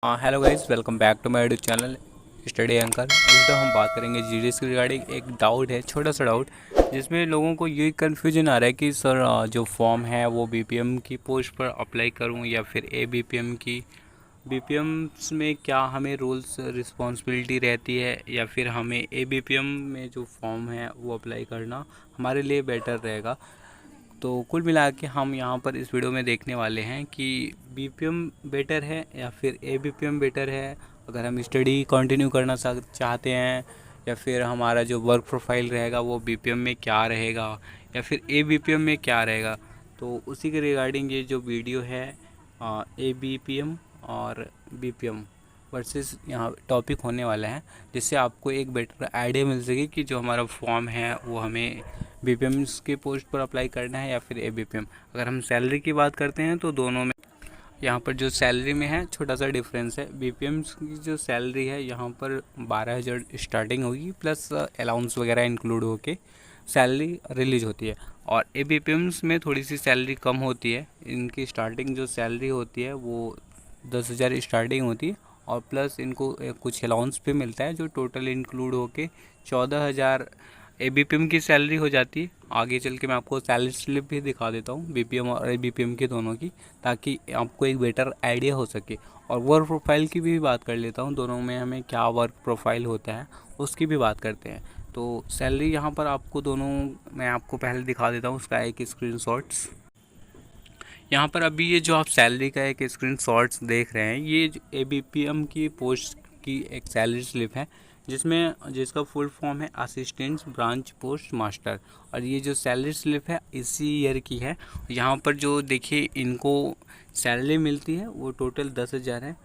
Hello guys, welcome back to my YouTube channel Study Anchor. इस video हम बात करेंगे जीडीएस के रिगार्डिंग। एक डाउट है, छोटा सा डाउट, जिसमें लोगों को ये कन्फ्यूजन आ रहा है कि सर जो फॉर्म है वो बीपीएम की पोस्ट पर अप्लाई करूं या फिर एबीपीएम की। बीपीएम्स में क्या हमें रूल्स रिस्पॉन्सिबिलिटी रहती है या फिर हमें एबीपीएम में जो फॉर्म है वो अप्लाई करना हमारे लिए बेटर रहेगा। तो कुल मिला के हम यहाँ पर इस वीडियो में देखने वाले हैं कि बीपीएम बेटर है या फिर एबीपीएम बेटर है। अगर हम स्टडी कंटिन्यू करना चाहते हैं, या फिर हमारा जो वर्क प्रोफाइल रहेगा वो बीपीएम में क्या रहेगा या फिर एबीपीएम में क्या रहेगा। तो उसी के रिगार्डिंग ये जो वीडियो है एबीपीएम और बीपीएम वर्सेस यहाँ टॉपिक होने वाला है, जिससे आपको एक बेटर आइडिया मिल सके कि जो हमारा फॉर्म है वो हमें बीपीएम के पोस्ट पर अप्लाई करना है या फिर एबीपीएम। अगर हम सैलरी की बात करते हैं तो दोनों में यहाँ पर जो सैलरी में है छोटा सा डिफरेंस है। बीपीएम की जो सैलरी है यहाँ पर 12,000 स्टार्टिंग होगी, प्लस अलाउंस वगैरह इंक्लूड होके सैलरी रिलीज होती है। और एबीपीएम्स में थोड़ी सी सैलरी कम होती है। इनकी स्टार्टिंग जो सैलरी होती है वो 10,000 स्टार्टिंग होती है, और प्लस इनको कुछ अलाउंस पे मिलता है जो टोटल इंक्लूड होके 14,000 एबीपीएम की सैलरी हो जाती है। आगे चल के मैं आपको सैलरी स्लिप भी दिखा देता हूँ बीपीएम और एबीपीएम की दोनों की, ताकि आपको एक बेटर आइडिया हो सके। और वर्क प्रोफाइल की भी बात कर लेता हूँ, दोनों में हमें क्या वर्क प्रोफाइल होता है उसकी भी बात करते हैं। तो सैलरी यहाँ पर आपको दोनों मैं आपको पहले दिखा देता हूँ उसका एक स्क्रीनशॉट्स। यहाँ पर अभी ये जो आप सैलरी का एक स्क्रीनशॉट्स देख रहे हैं, ये एबीपीएम की पोस्ट की एक सैलरी स्लिप है, जिसका फुल फॉर्म है असिस्टेंट ब्रांच पोस्ट मास्टर। और ये जो सैलरी स्लिप है इसी ईयर की है। यहाँ पर जो देखिए इनको सैलरी मिलती है वो टोटल 10,000 है,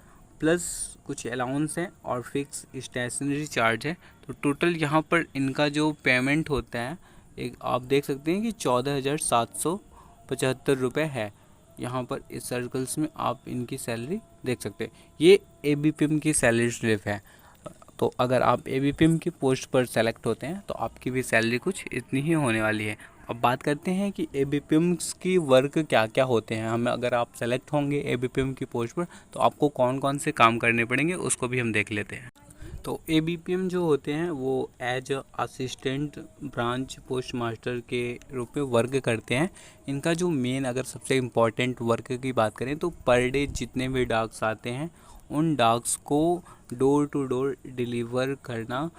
प्लस कुछ अलाउंस है और फिक्स स्टेशनरी चार्ज है। तो टोटल यहाँ पर इनका जो पेमेंट होता है, एक आप देख सकते हैं कि 14,775 रुपये है। यहाँ पर इस सर्कल्स में आप इनकी सैलरी देख सकते हैं। ये एबीपीएम की सैलरी स्लिप है। तो अगर आप एबीपीएम की पोस्ट पर सेलेक्ट होते हैं तो आपकी भी सैलरी कुछ इतनी ही होने वाली है। अब बात करते हैं कि एबीपीएम की वर्क क्या क्या होते हैं। हमें अगर आप सेलेक्ट होंगे एबीपीएम की पोस्ट पर तो आपको कौन कौन से काम करने पड़ेंगे उसको भी हम देख लेते हैं। तो एबीपीएम जो होते हैं वो as assistant branch post master के रूप में वर्क करते हैं। इनका जो मेन अगर सबसे इम्पॉर्टेंट वर्क की बात करें तो पर डे जितने भी डाक्स आते हैं उन डाक्स को डोर टू डोर डिलीवर करना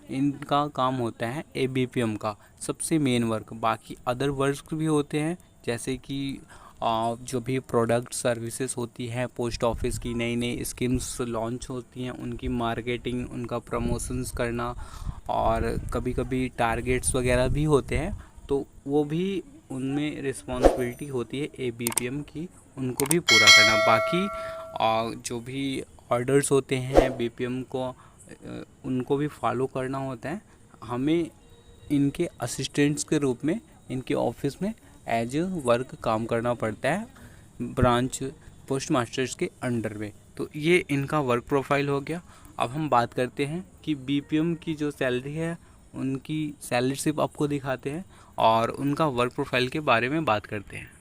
इनका काम होता है एबीपीएम का सबसे मेन वर्क। बाकी अदर वर्क भी होते हैं, जैसे कि जो भी प्रोडक्ट सर्विसेज होती हैं, पोस्ट ऑफिस की नई नई स्कीम्स लॉन्च होती हैं उनकी मार्केटिंग, उनका प्रमोशंस करना, और कभी कभी टारगेट्स वगैरह भी होते हैं तो वो भी उनमें रिस्पॉन्सिबिलिटी होती है एबीपीएम की, उनको भी पूरा करना। बाकी जो भी ऑर्डर्स होते हैं बीपीएम को उनको भी फॉलो करना होता है। हमें इनके असिस्टेंट्स के रूप में इनके ऑफिस में एज वर्क काम करना पड़ता है ब्रांच पोस्ट मास्टर्स के अंडर में। तो ये इनका वर्क प्रोफाइल हो गया। अब हम बात करते हैं कि बीपीएम की जो सैलरी है उनकी सैलरी स्लिप आपको दिखाते हैं और उनका वर्क प्रोफाइल के बारे में बात करते हैं।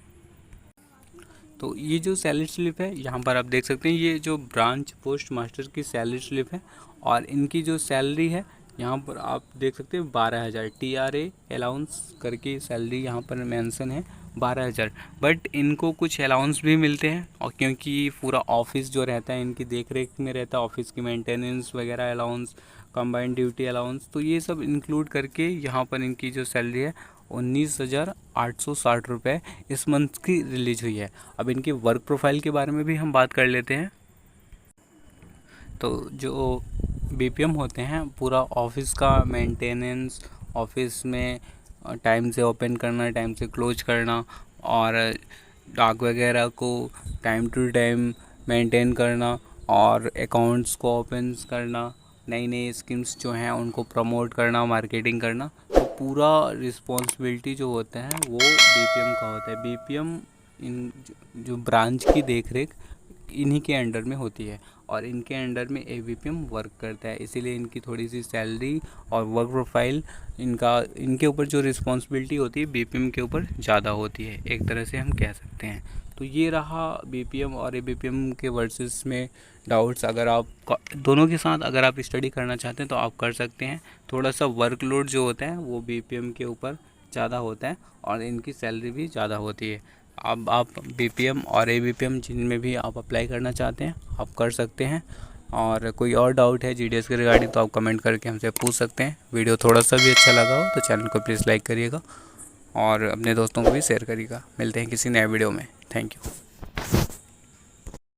तो ये जो सैलरी स्लिप है यहाँ पर आप देख सकते हैं, ये जो ब्रांच पोस्ट मास्टर की सैलरी स्लिप है, और इनकी जो सैलरी है यहाँ पर आप देख सकते हैं 12,000 टीआरए अलाउंस करके सैलरी यहाँ पर मेंशन है 12,000। बट इनको कुछ अलाउंस भी मिलते हैं, और क्योंकि पूरा ऑफिस जो रहता है इनकी देख रेख में रहता है, ऑफिस की मेंटेनेंस वगैरह अलाउंस, कंबाइंड ड्यूटी अलाउंस, तो ये सब इंक्लूड करके यहाँ पर इनकी जो सैलरी है 19,860 रुपये इस मंथ की रिलीज हुई है। अब इनके वर्क प्रोफाइल के बारे में भी हम बात कर लेते हैं। तो जो बीपीएम होते हैं पूरा ऑफिस का मेंटेनेंस, ऑफिस में टाइम से ओपन करना, टाइम से क्लोज करना, और डाक वगैरह को टाइम टू टाइम मेंटेन करना, और अकाउंट्स को ओपन करना, नई नई स्कीम्स जो हैं उनको प्रमोट करना, मार्केटिंग करना। तो पूरा रिस्पॉन्सिबिलिटी जो होता है वो बीपीएम का होता है। बीपीएम इन जो ब्रांच की देख रेख इन्हीं के अंडर में होती है। और इनके अंडर में ABPM वर्क करता है, इसीलिए इनकी थोड़ी सी सैलरी और वर्क प्रोफाइल इनके ऊपर जो रिस्पॉन्सिबिलिटी होती है BPM के ऊपर ज़्यादा होती है, एक तरह से हम कह सकते हैं। तो ये रहा BPM और ABPM के वर्सेस में डाउट्स। अगर आप दोनों के साथ अगर आप स्टडी करना चाहते हैं तो आप कर सकते हैं। थोड़ा सा वर्कलोड जो होता है वो BPM के ऊपर ज़्यादा होता है और इनकी सैलरी भी ज़्यादा होती है। अब आप BPM और ABPM जिनमें भी आप अप्लाई करना चाहते हैं आप कर सकते हैं। और कोई और डाउट है GDS के रिगार्डिंग तो आप कमेंट करके हमसे पूछ सकते हैं। वीडियो थोड़ा सा भी अच्छा लगा हो तो चैनल को प्लीज़ लाइक करिएगा और अपने दोस्तों को भी शेयर करिएगा। मिलते हैं किसी नए वीडियो में। Thank you.